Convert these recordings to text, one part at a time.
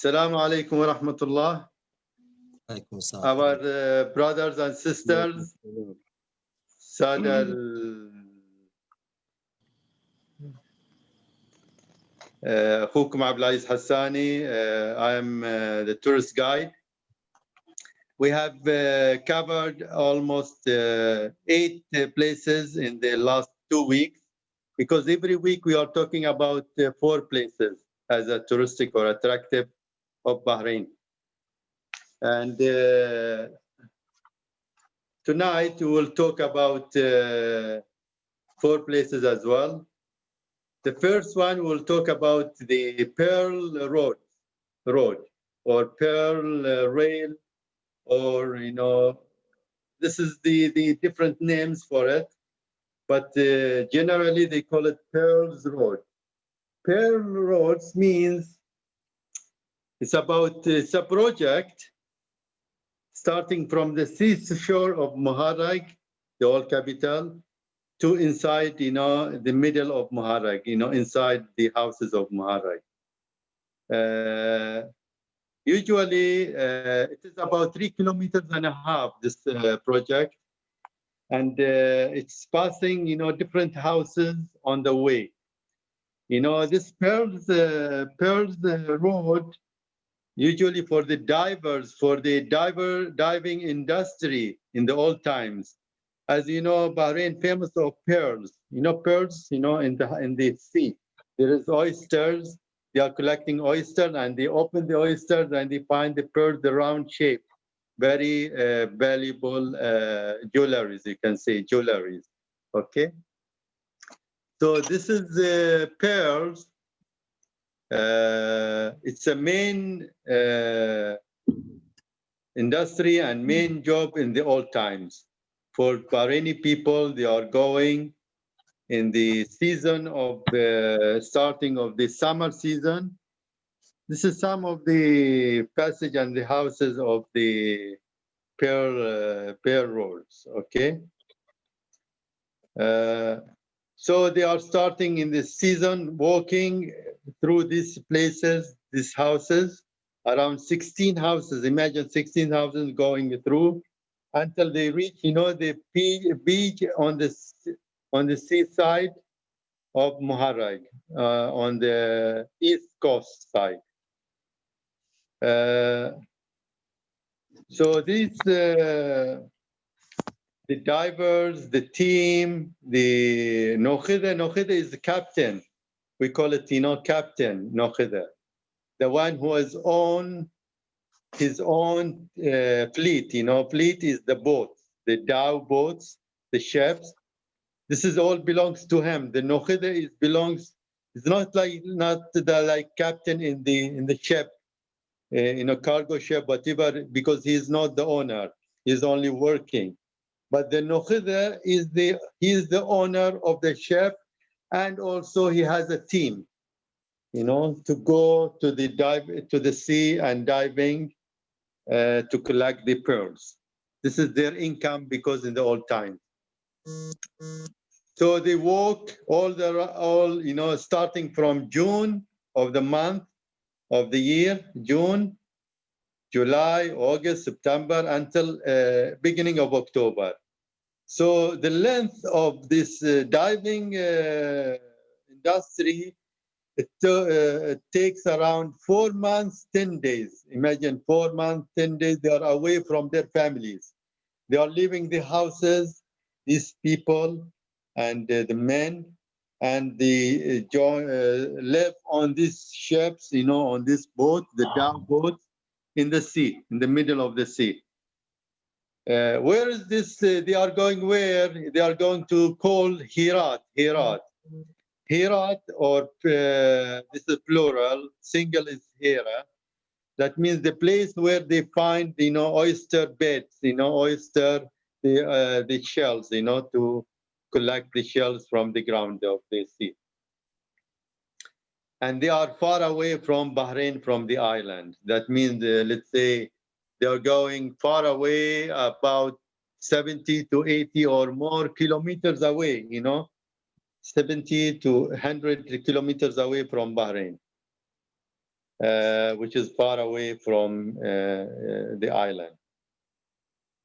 Assalamu alaikum wa rahmatullah. Our brothers and sisters, Sada Hukum Abdulaziz Hassani, I am the tourist guide. We have covered almost 8 places in the last 2 weeks, because every week we are talking about 4 places as a touristic or attractive of Bahrain. And tonight we will talk about 4 places as well. The first one we'll talk about the Pearl Road or Pearl Rail, or this is the different names for it, but generally they call it Pearls Road. Pearl Roads means it's a project starting from the seashore of Muharraq, the old capital, to inside, the middle of Muharraq, inside the houses of Muharraq. Usually, it is about 3.5 kilometers, this project, and it's passing, different houses on the way. This Pearls Road, usually for the divers, for the diving industry in the old times. As you know, Bahrain famous of pearls. Pearls, in the sea. There is oysters. They are collecting oysters, and they open the oysters and they find the pearl, the round shape. Very valuable jewelries, you can say, jewelries. Okay. So this is the pearls. It's a main industry and main job in the old times. For Bahraini people, they are going in the season of starting of the summer season. This is some of the passage and the houses of the pearl roads, okay? So they are starting in this season, walking through these places, these houses, around 16 houses. Imagine 16 houses going through until they reach, the beach on the seaside of Muharraq, on the east coast side. So these, the divers, the team, the Nokhida is the captain. We call it, Captain Nokhida, the one who has his own fleet. Fleet is the boats, the dhow boats, the ships. This is all belongs to him. The Nokhida belongs. It's not the captain in the ship, cargo ship, whatever, because he's not the owner. He's only working. But the Nokhida is the owner of the ship, and also he has a team, to go to the sea and diving to collect the pearls. This is their income, because in the old time. So they walk starting from June of the month of the year, June, July, August, September, until beginning of October. So the length of this diving industry, it takes around 4 months, 10 days. Imagine 4 months, 10 days, they are away from their families. They are leaving the houses, these people and the men, and they live on these ships, on this boat, the dhow boats, in the sea, in the middle of the sea. Where is this? They are going where? They are going to call Herat, or this is plural, single is Hera. That means the place where they find, oyster beds, oyster, the shells, to collect the shells from the ground of the sea. And they are far away from Bahrain, from the island. That means, let's say, they are going far away, about 70 to 80 or more kilometers away, 70 to 100 kilometers away from Bahrain. which is far away from the island.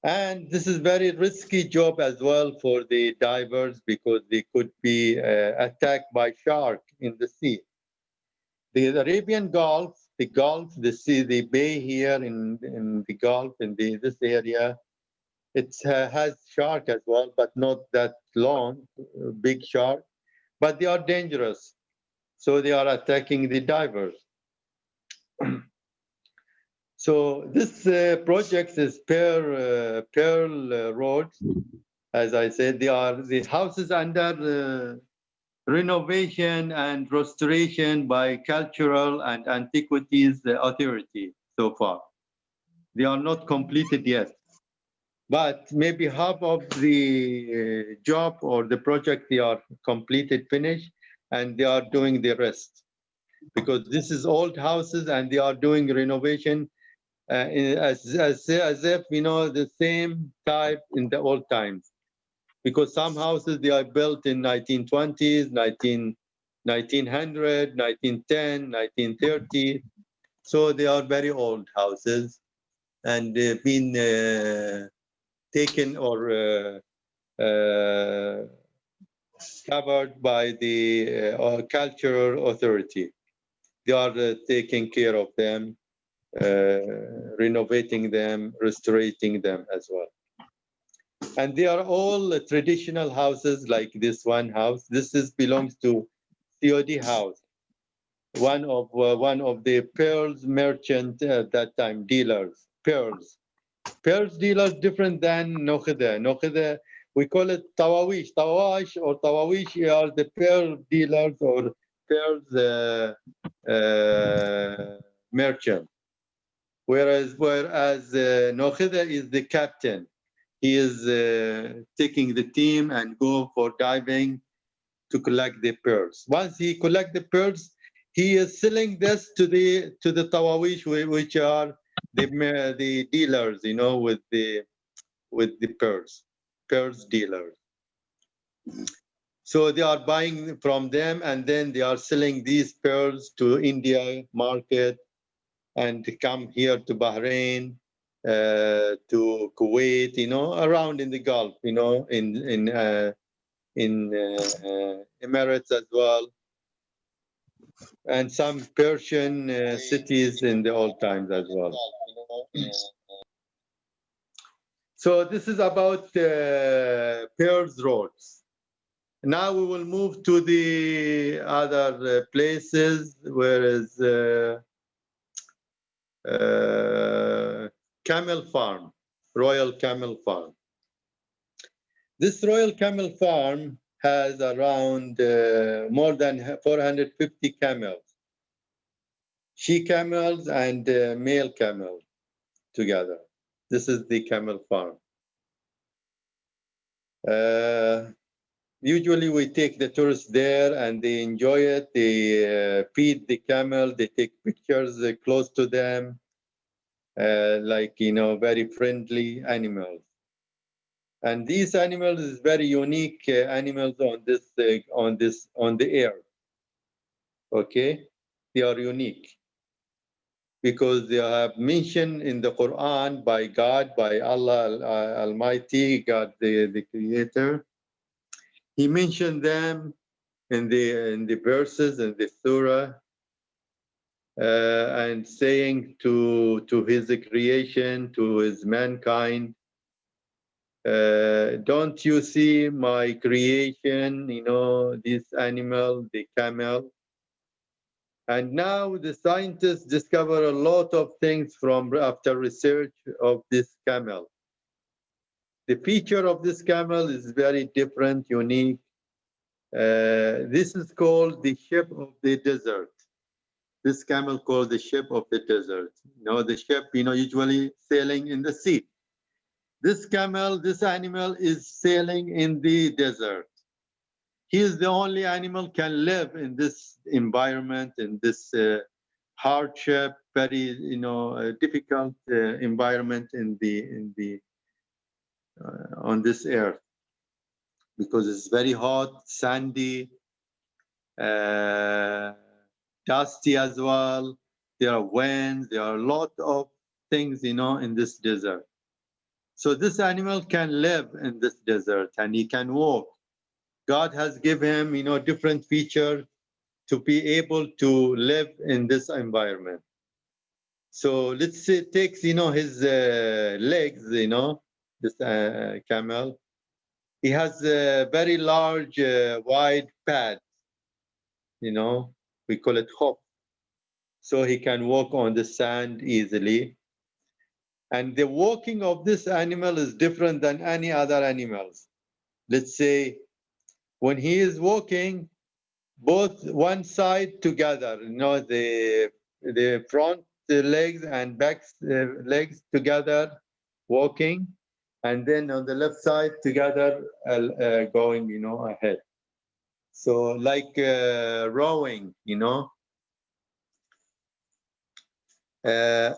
And this is very risky job as well for the divers because they could be attacked by shark in the sea. The Arabian Gulf, the sea, the bay here in the Gulf, in this area, it has shark as well, but not that long, big shark, but they are dangerous. So they are attacking the divers. So this project is Pearl Road. As I said, they are the houses under renovation and restoration by Cultural and Antiquities Authority so far. They are not completed yet. But maybe half of the job or the project they are completed, finished, and they are doing the rest. Because this is old houses and they are doing renovation as if, you know, the same type in the old times. Because some houses, they are built in 1920s, 1900, 1910, 1930. So they are very old houses and they've been taken or covered by the cultural authority. They are taking care of them, renovating them, restoring them as well. And they are all traditional houses like this one house. This belongs to COD house, one of the pearls merchant at that time, dealers, pearls. Pearls dealers different than Nokhida. Nokhida, we call it Tawawish. Tawawish or Tawawish are the pearl dealers or pearls merchant. Whereas Nokhida is the captain. He is taking the team and go for diving to collect the pearls. Once he collect the pearls, he is selling this to the Tawawish, which are the dealers, you know, with the pearls dealers. So they are buying from them, and then they are selling these pearls to India market, and come here to Bahrain, to Kuwait, you know, around in the Gulf, you know, in Emirates as well, and some Persian cities in the old times as well. So this is about Pearls Roads. Now we will move to the other places, whereas Camel Farm, Royal Camel Farm. This Royal Camel Farm has around more than 450 camels, she camels and male camels together. This is the camel farm. Usually we take the tourists there and they enjoy it. They feed the camel, they take pictures close to them, like, you know, very friendly animals. And these animals is very unique animals on the air. Okay, they are unique because they have mentioned in the Quran by God, by Allah Almighty, God the Creator. He mentioned them in the verses in the surah, and saying to his creation, to his mankind, don't you see my creation, you know, this animal, the camel? And now the scientists discover a lot of things from after research of this camel. The feature of this camel is very different, unique. This is called the ship of the desert. This camel called the ship of the desert. You know, the ship, you know, usually sailing in the sea. This camel, this animal is sailing in the desert. He is the only animal can live in this environment, in this hardship, very, you know, difficult environment on this earth, because it's very hot, sandy, dusty as well, there are winds, there are a lot of things, in this desert. So this animal can live in this desert and he can walk. God has given him, different features to be able to live in this environment. So let's say it takes, his legs, this camel. He has a very large, wide pad, we call it hop. So he can walk on the sand easily. And the walking of this animal is different than any other animals. Let's say when he is walking, both one side together, the front legs and back legs together walking, and then on the left side together going, ahead. So like rowing, uh,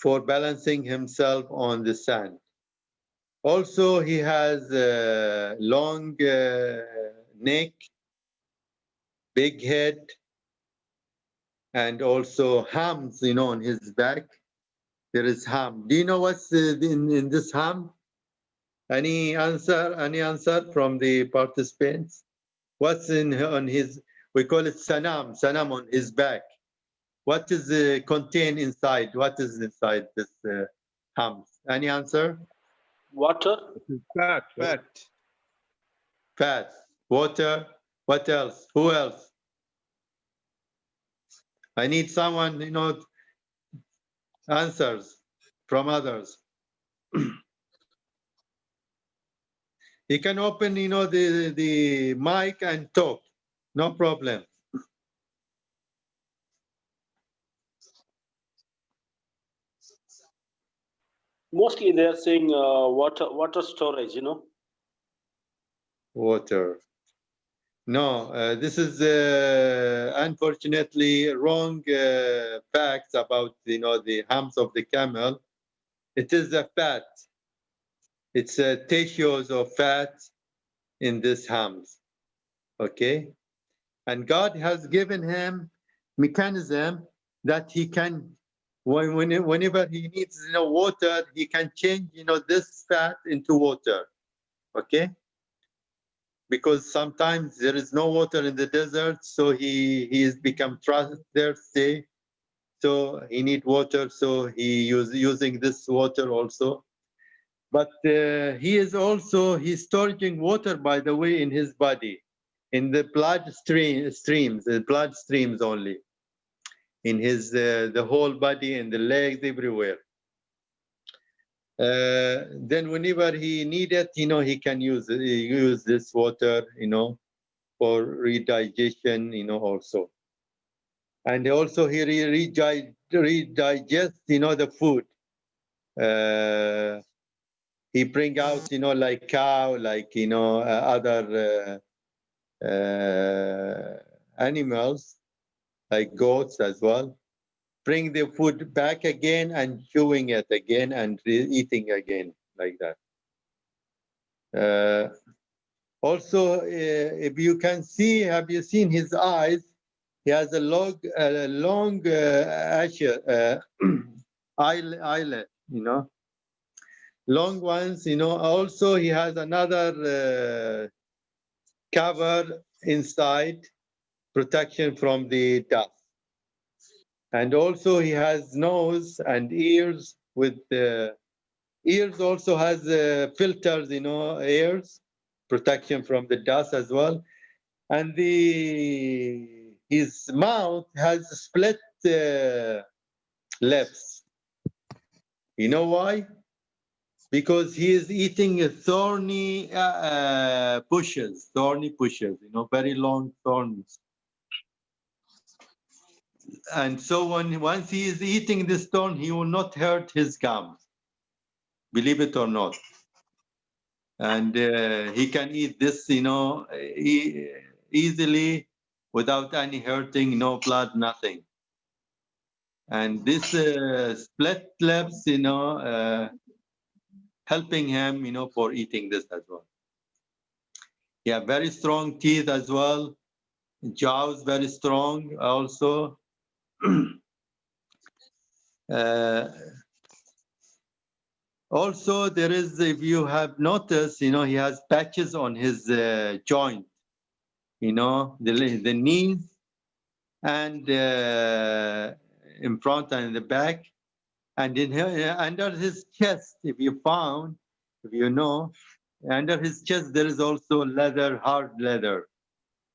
for balancing himself on the sand. Also, he has a long neck, big head, and also hams, on his back. There is ham. Do you know what's in this ham? Any answer? Any answer from the participants? What's on his? We call it sanam. Sanam on his back. What is contained inside? What is inside this ham? Any answer? Water. Fat. Fat. Water. What else? Who else? I need someone, answers from others. You can open, the mic and talk. No problem. Mostly they are saying water storage, Water. No, this is unfortunately wrong facts about, the hams of the camel. It is a fat. It's tissues of fat in this hams. Okay? And God has given him mechanism that he can, whenever he needs, water, he can change, this fat into water. Okay? Because sometimes there is no water in the desert, so he has become thirsty. So he need water, so he using this water also. But he's storing water, by the way, in his body, in the streams, the blood streams only, in his the whole body, in the legs, everywhere. Then whenever he need it, he can use this water, for redigestion, also. And also he redigests, the food. He bring out, like cow, like, other animals, like goats as well. Bring the food back again and chewing it again and eating again, like that. Also, if you can see, have you seen his eyes? He has a long eyelid, long ones, Also, he has another cover inside, protection from the dust. And also he has nose and ears with ears also has filters, ears, protection from the dust as well. And his mouth has split lips. You know why? Because he is eating thorny bushes, very long thorns. And so once he is eating this thorn, he will not hurt his gums, believe it or not. And he can eat this, easily without any hurting, no blood, nothing. And this split lips, helping him, for eating this as well. Yeah, very strong teeth as well. jaws very strong also. Also, there is, if you have noticed, he has patches on his joint, the knees and in front and in the back. And under his chest, if you know, under his chest, there is also leather, hard leather.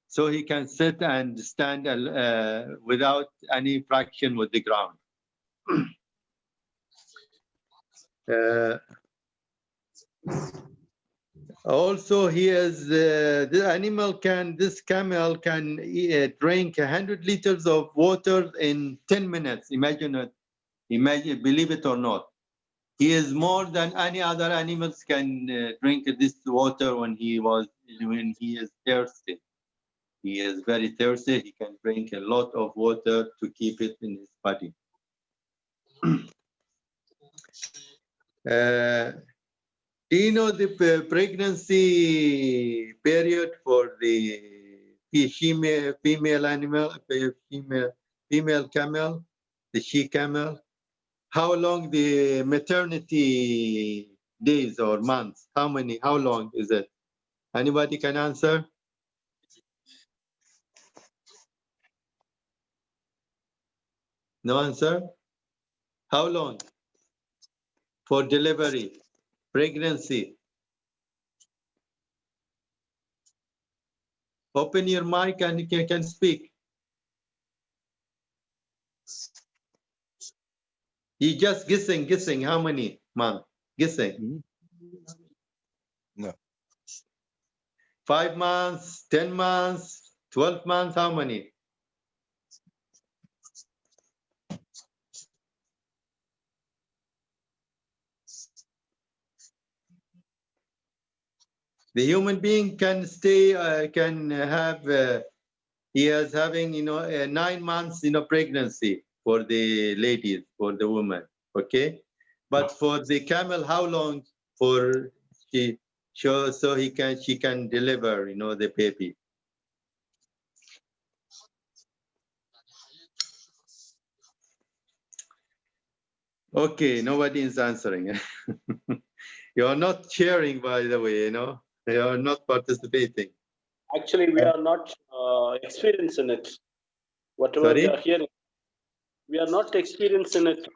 So he can sit and stand without any friction with the ground. Also, this camel can drink 100 liters of water in 10 minutes. Imagine it. Believe it or not. He is more than any other animals can drink this water when he is thirsty. He is very thirsty. He can drink a lot of water to keep it in his body. Do you know the pregnancy period for the female animal, female camel, the she camel? How long the maternity days or months? How long is it? Anybody can answer? No answer? How long? For delivery, pregnancy. Open your mic and you can speak. You just guessing how many months? Guessing. No. 5 months, 10 months, 12 months, how many? The human being can stay, he is having, 9 months, pregnancy for the ladies, for the woman, okay? But for the camel, how long for she can deliver, the baby? Okay, nobody is answering. You are not sharing, by the way, you are not participating. Actually, we are not experienced in it. Whatever Sorry? we are hearing, we are not experienced in it.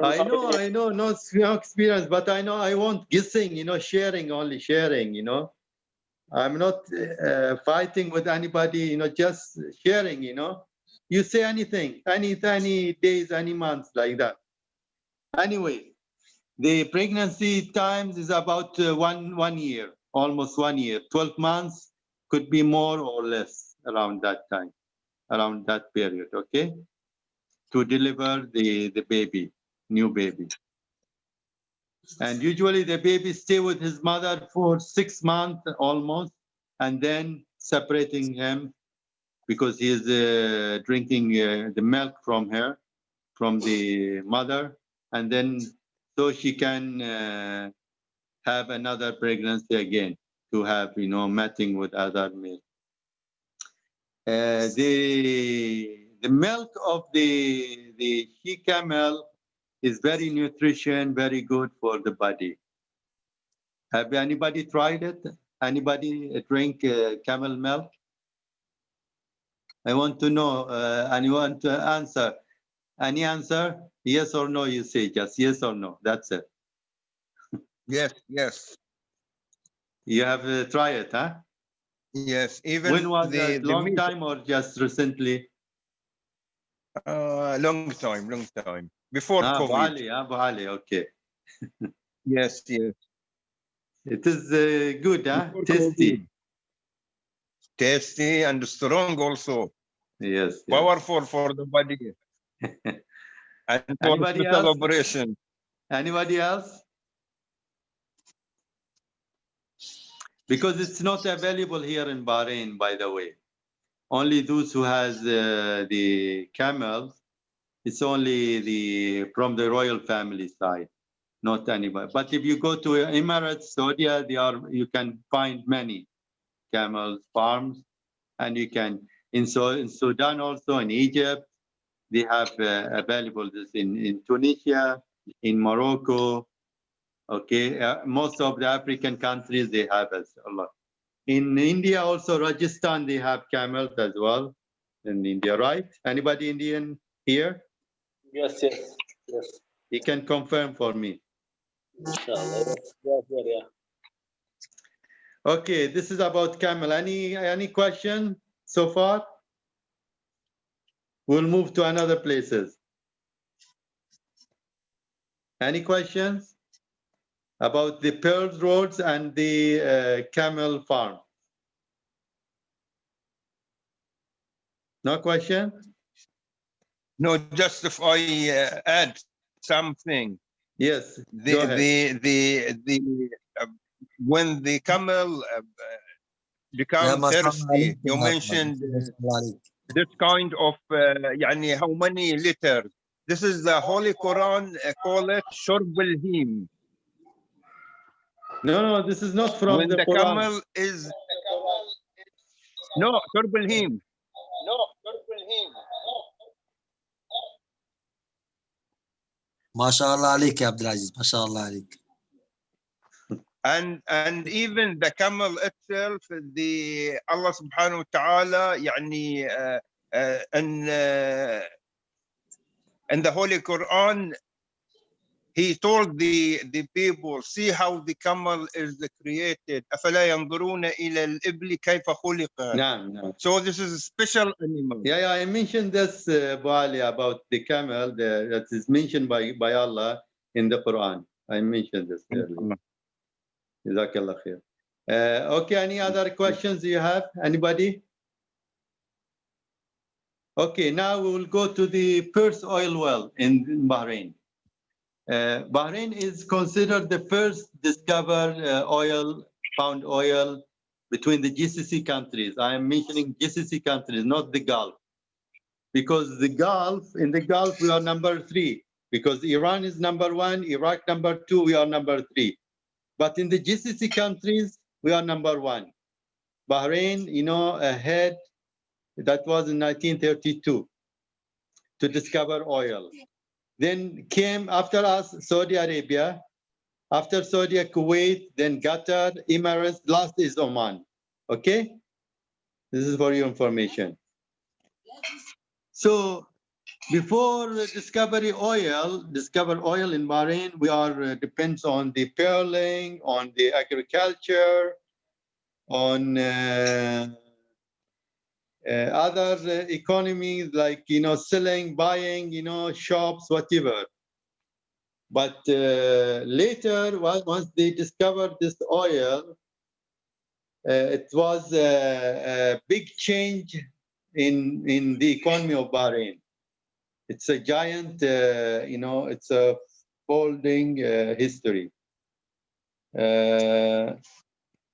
I know, no experience, but I want guessing, sharing, only sharing, I'm not fighting with anybody, just sharing, You say anything, any days, any months like that. Anyway, the pregnancy times is about 1 year, almost 1 year. 12 months could be more or less around that time, around that period, okay? To deliver the baby, new baby. And usually the baby stay with his mother for 6 months almost, and then separating him because he is drinking the milk from her, from the mother, and then so she can have another pregnancy again to have, mating with other male. The milk of the she camel is very nutrition, very good for the body. Have anybody tried it? Anybody drink camel milk? I want to know, and you want to answer. Any answer? Yes or no, you say just yes or no. That's it. Yes. You have tried it, huh? Yes. Even when was that? Long time or just recently? Long time. Before COVID. Abu Ali, okay. Yes. It is good, huh? Before Tasty. COVID. Tasty and strong also. Yes. Powerful for the body. And for Anybody special else? operation. Anybody else? Because it's not available here in Bahrain, by the way. Only those who has the camels, it's only from the royal family side, not anybody. But if you go to Emirates, Saudi, you can find many camel farms, And you can, in Sudan also, in Egypt, they have available this in Tunisia, in Morocco. Okay, most of the African countries, they have as a lot. In India also, Rajasthan, they have camels as well in India, right? Anybody Indian here? Yes, yes, yes. You can confirm for me. Inshallah. Yes, yes, yeah. Okay, this is about camel. Any question so far? We'll move to another places. Any questions about the Pearl Roads and the camel farm? No question? No, just if I add something, Yes, go ahead. When the camel يا become ما شاء الله عليك thirsty, you يا عبد mentioned العزيز، ما شاء الله عليك. this kind of يعني how many liters? This is the Holy Quran call it شرب الهيم. No, this is not from When the the Quran. camel is no شرب الهيم. ما شاء الله عليك يا عبد العزيز، ما شاء الله عليك. And even the camel itself, the Allah subhanahu wa ta'ala يعني in the Holy Quran, he told the people, see how the camel is created. أفلا ينظرون إلى الإبل كيف خلقت. No. So this is a special animal. Yeah, I mentioned this, Bali, about the camel that is mentioned by Allah in the Quran. I mentioned this earlier. Jazakallah khair. Okay, any other questions you have? Anybody? Okay, now we will go to the first oil well in Bahrain. Bahrain is considered the first discovered found oil between the GCC countries. I am mentioning GCC countries, not the Gulf. Because in the Gulf, we are number 3. Because Iran is number 1, Iraq number 2, we are number 3. But in the GCC countries, we are number 1. Bahrain, ahead, that was in 1932 to discover oil. Then came after us, Saudi Arabia. After Saudi, Kuwait, then Qatar, Emirates, last is Oman. Okay? This is for your information. So before discover oil in Bahrain, we are depends on the pearling, on the agriculture, on other economies like selling, buying, shops, whatever. But later, once they discovered this oil, it was a big change in the economy of Bahrain. It's a giant, it's a folding history,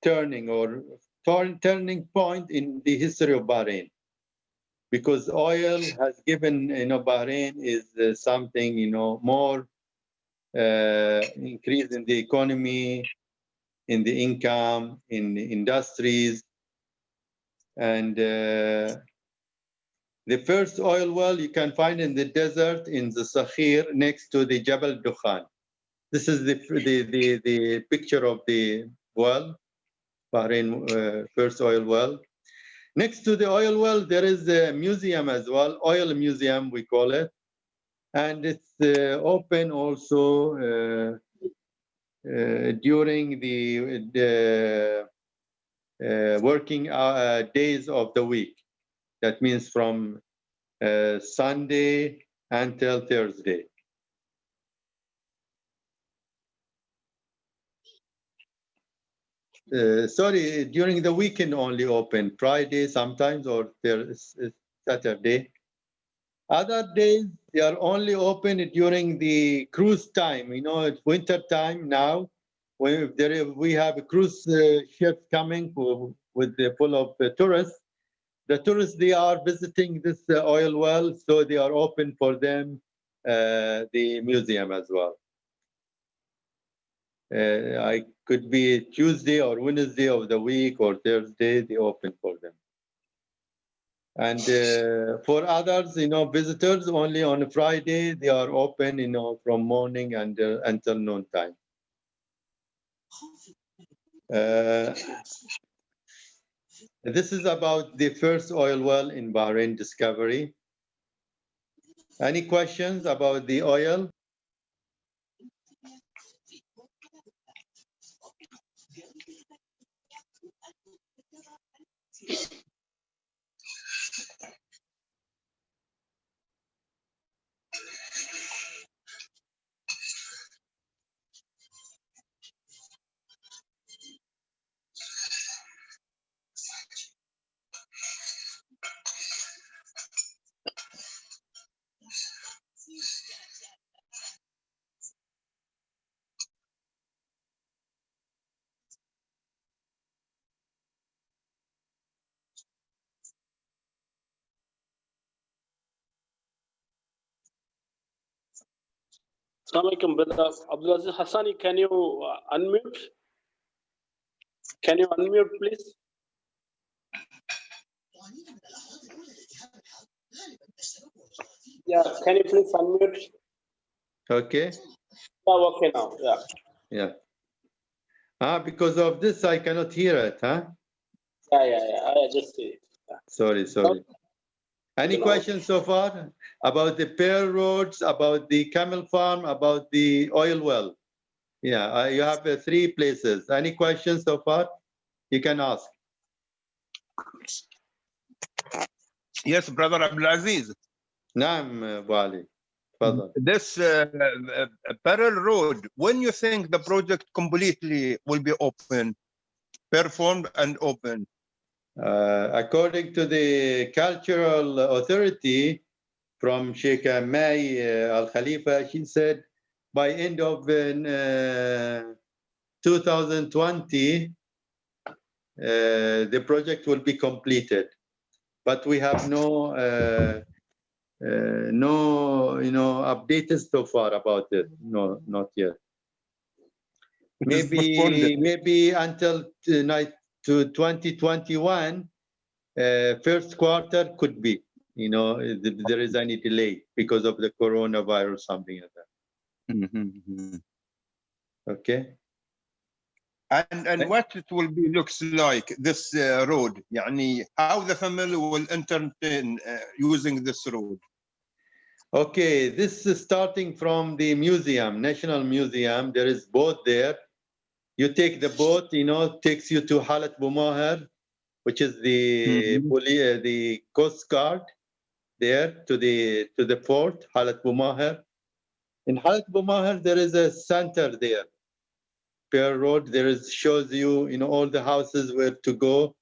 turning point in the history of Bahrain, because oil has given, Bahrain is something, more increase in the economy, in the income, in the industries, and the first oil well you can find in the desert in the Sakhir next to the Jabal Dukhan. This is the picture of the well, Bahrain first oil well. Next to the oil well, there is a museum as well, oil museum we call it, and it's open also during the working days of the week. That means from Sunday until Thursday. Sorry, during the weekend only open, Friday sometimes, or Saturday. Other days, they are only open during the cruise time. It's winter time now. We have cruise ships coming full of tourists. The tourists, they are visiting this oil well, so they are open for them, the museum as well. I could be Tuesday or Wednesday of the week or Thursday, they open for them. And for others, visitors only on a Friday, they are open, from morning and until noon time. This is about the first oil well in Bahrain discovery. Any questions about the oil? Assalamualaikum, brother Abdulaziz Hassani. Can you unmute? Can you unmute, please? Yeah, can you please unmute? Okay. Yeah, okay now. Yeah. Yeah. Because of this, I cannot hear it, huh? Yeah. I just see it. Yeah. Sorry. Any questions so far about the Pearl Roads, about the camel farm, about the oil well? Yeah, you have 3 places. Any questions so far? You can ask. Yes, brother Abdulaziz. Naam, Abu Ali. Fadal. This parallel road, when you think the project completely will be open, performed and open? According to the cultural authority from Sheikh Mai Al Khalifa, she said by end of 2020, the project will be completed. But we have no updates so far about it. No, not yet. Maybe until tonight to 2021, first quarter could be. If there is any delay because of the coronavirus, something like that. Mm-hmm. Okay. And what it will be looks like this road, يعني how the family will entertain using this road. Okay, this is starting from the museum, National Museum. There is boat there. You take the boat, takes you to Halat Bumaher, which is the the Coast Guard there to the port, Halat Bumaher. In Halat Bumaher, there is a center there. Pearl Road, shows you, all the houses where to go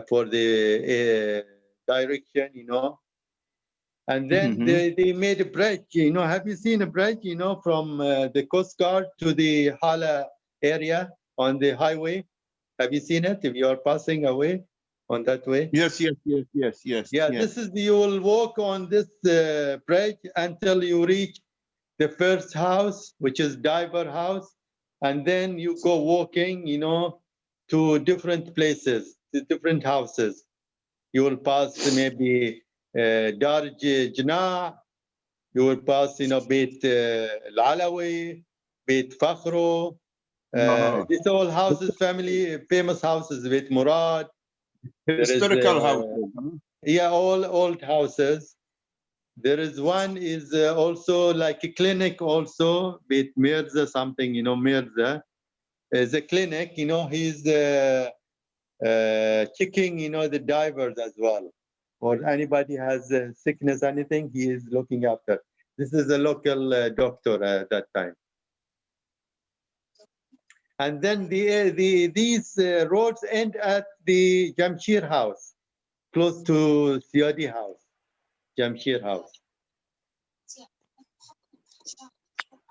for the direction, And then they made a bridge, Have you seen a bridge, from the Coast Guard to the Hala area on the highway? Have you seen it if you are passing away on that way? Yes. Yeah, this is, you will walk on this bridge until you reach the first house, which is Diver House. And then you go walking, to different places, to different houses. You will pass maybe Darj Jna, you will pass, Beit Al-Alawi, Beit Fakhro. These all houses, famous houses, Beit Murad. Historical houses. Yeah, all old houses. There is one is also like a clinic also, Beit Mirza something, Mirza is a clinic, he's checking, the divers as well. Or anybody has sickness, anything, he is looking after. This is a local doctor at that time. And then these roads end at the Jamshir House, close to Siadi House, Jamshir House.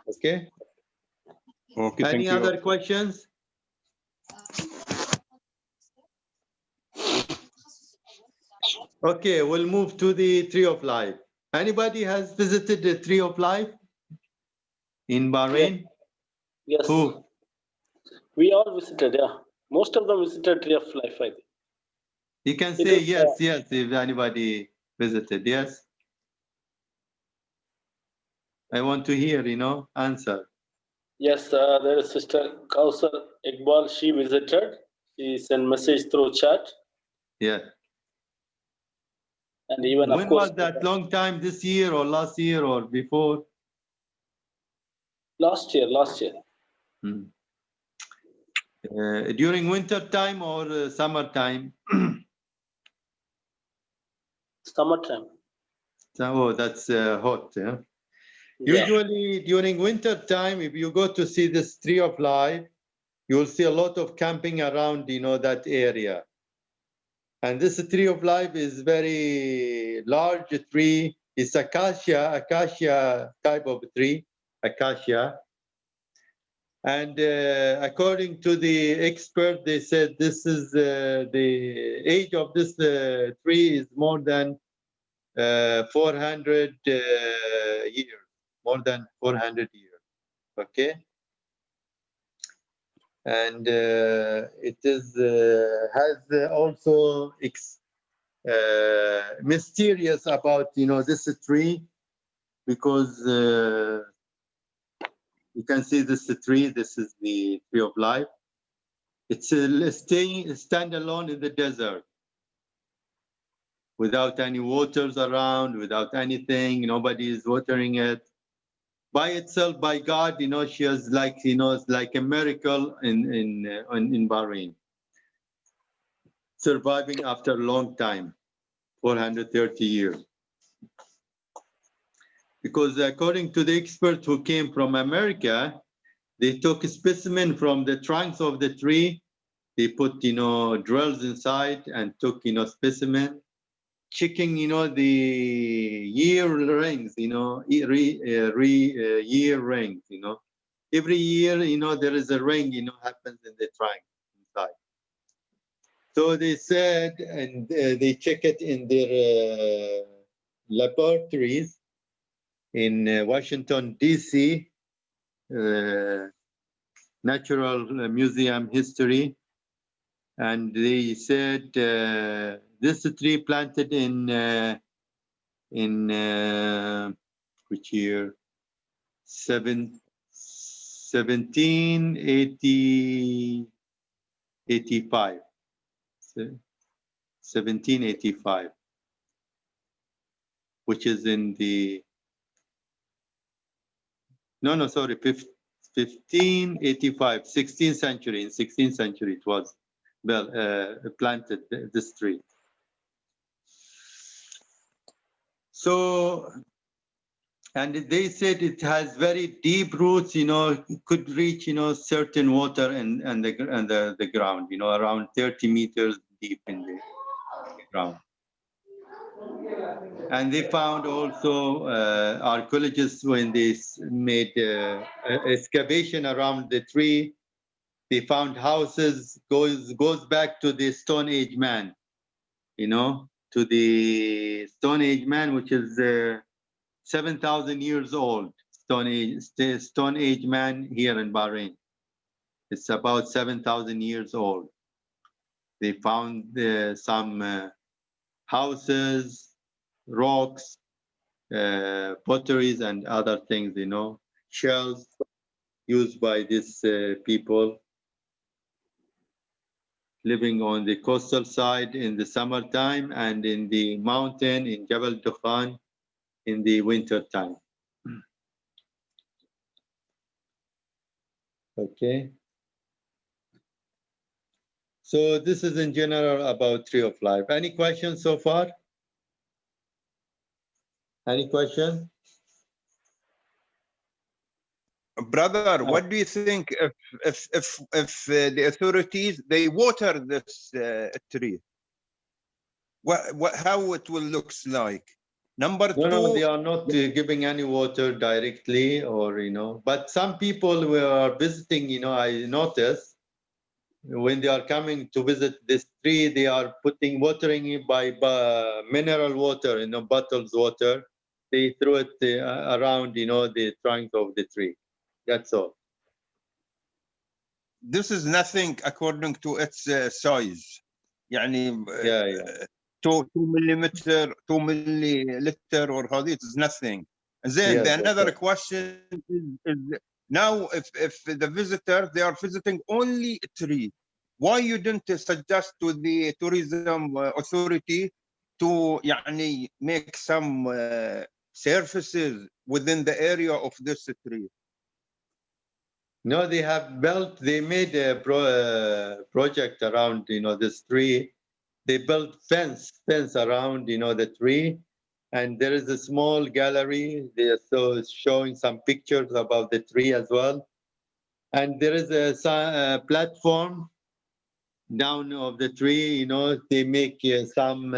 Okay. Any other questions? Okay, we'll move to the Tree of Life. Anybody has visited the Tree of Life in Bahrain? Yes. Who? We all visited, yeah. Most of them visited Tree of Life, I think. You can It say is, yes, yes, if anybody visited. Yes. I want to hear, answer. Yes, there is Sister Kausar Iqbal. She visited. She sent message through chat, Yeah. and even When of course was that? Long time? This year or last year or before? last year. Hmm. During winter time or summer time? Summertime. Oh, that's hot. Yeah? Yeah. Usually during winter time, if you go to see this tree of life, you'll see a lot of camping around, that area. And this tree of life is very large tree. It's acacia type of tree, acacia. And according to the expert, they said this is the age of this tree is more than 400 years, more than 400 years. Okay. And it is has also mysterious about this tree, because you can see this tree. This is the tree of life. It's stand alone in the desert, without any waters around, without anything. Nobody is watering it. By itself, by God, she is like, it's like a miracle in Bahrain, surviving after a long time, 430 years. Because according to the expert who came from America, they took a specimen from the trunks of the tree. They put, drills inside and took, specimen, checking, the year rings, year rings, Every year, there is a ring, happens in the trunk inside. So they said, and they check it in their laboratories in Washington, D.C., Natural Museum History. And they said this tree planted in which year? 1785. 1785, which is in the, sorry, 1585, 16th century. In 16th century, it was planted, this tree. So, and they said it has very deep roots, could reach, certain water and the ground, around 30 meters deep in the ground. And they found also archaeologists, when they made excavation around the tree, they found houses, goes back to the Stone Age man, to the Stone Age man, which is 7,000 years old. Stone Age man here in Bahrain. It's about 7,000 years old. They found some houses, rocks, potteries, and other things, shells used by these people living on the coastal side in the summertime, and in the mountain in Jabal Dukhan in the winter time. Okay. So this is in general about Tree of Life. Any questions so far? Any question? Brother, what do you think if the authorities, they water this tree? How it will looks like? Number two, No, they are not giving any water directly, or but some people who are visiting, I notice when they are coming to visit this tree, they are watering it by mineral water, bottles water. They throw it around, the trunk of the tree. That's all. this is nothing according to its size. يعني Yeah. 2 millimeter, 2 milliliter, or how it is nothing. And then Yes, another that's question is now if the visitor, they are visiting only a tree, why you didn't suggest to the tourism authority to يعني make some surfaces within the area of this tree? No, they made a project around, this tree. They built fence around, the tree. And there is a small gallery. They are showing some pictures about the tree as well. And there is a platform down of the tree, they make some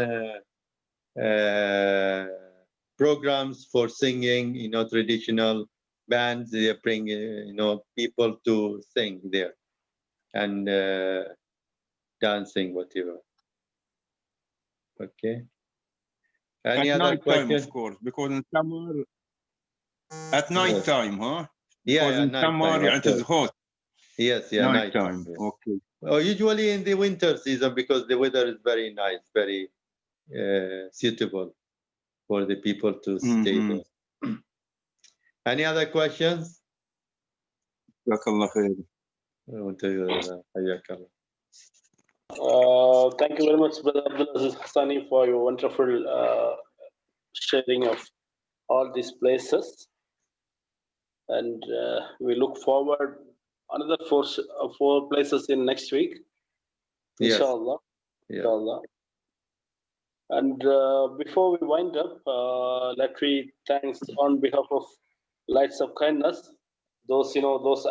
programs for singing, traditional bands. They bring, people to sing there and dancing, whatever. Okay. Any At other night time, question? of course, because in summer, at night time, huh? Yeah, Because in night summer, time, it is hot. Yes, Night night time. yes. Okay. Usually in the winter season, because the weather is very nice, very suitable for the people to stay there. Any other questions? Jazakallah khair. حياك الله. Thank you very much, Brother Abdulaziz Hassani, for your wonderful sharing of all these places. And we look forward another four places in next week, Yes. inshallah. Yeah. Inshallah. And before we wind up, let me thanks on behalf of Lights of Kindness, those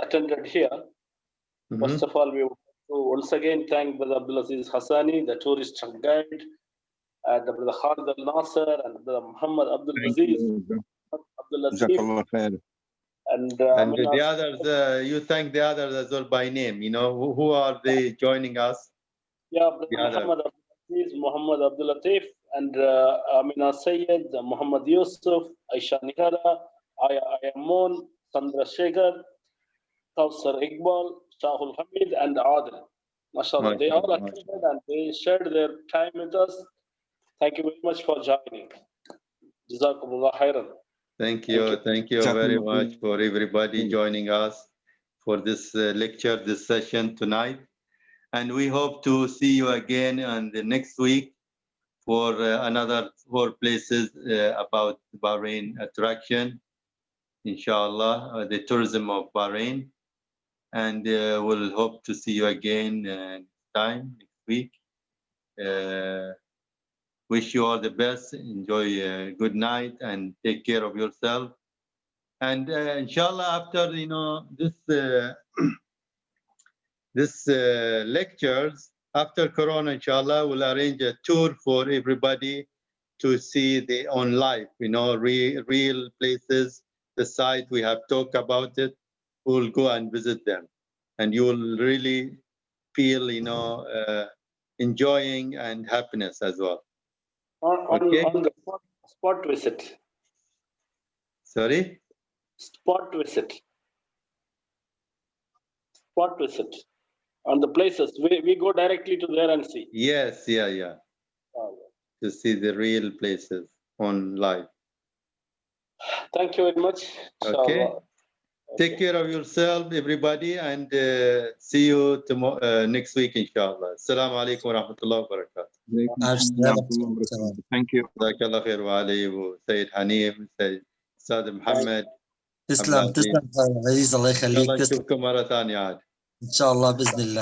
attended here. First of all, we want to once again thank Brother Abdulaziz Hassani, the tourist guide, and Brother Khalid Al Nasser, and Brother Muhammad Abdulaziz, Abdulaziz. Jazakallah khair. And the others, you thank the others as well by name. Who are they joining us? Yeah, Muhammad Abdulaziz, Muhammad Abdulatif, and Amina Sayyed, Muhammad Yusuf, Aisha Nihara, Aya Ayamun, Sandra Shekhar, Kausar Iqbal, Shahul Hamid, and Adil. MashaAllah, they all attended and they shared their time with us. Thank you very much for joining. Jazakumullah khairan. Thank you very much for everybody joining us for this lecture, this session tonight. And we hope to see you again on the next week for another 4 places about Bahrain attraction, inshallah, the tourism of Bahrain. And we'll hope to see you again next week. Wish you all the best. Enjoy a good night and take care of yourself. And inshallah, after this lectures, after Corona, inshallah, we'll arrange a tour for everybody to see the on life, real places, the site we have talked about it. We'll go and visit them, and you will really feel, enjoying and happiness as well. On the spot visit. Sorry? Spot visit. Spot visit. On the places. We go directly to there and see. Yes, yeah. To see the real places on live. Thank you very much. Okay. Take care of yourself, everybody, and see you tomorrow, next week, inshallah. Assalamu alaikum wa rahmatullahi wa barakatuh. Thank you. Jazakallah khair wa alayhi, Sayyid Hanif, Sayyid Muhammad. تسلم عزيز الله يخليك. نشوفكم مرة ثانية عاد. إن شاء الله بإذن الله.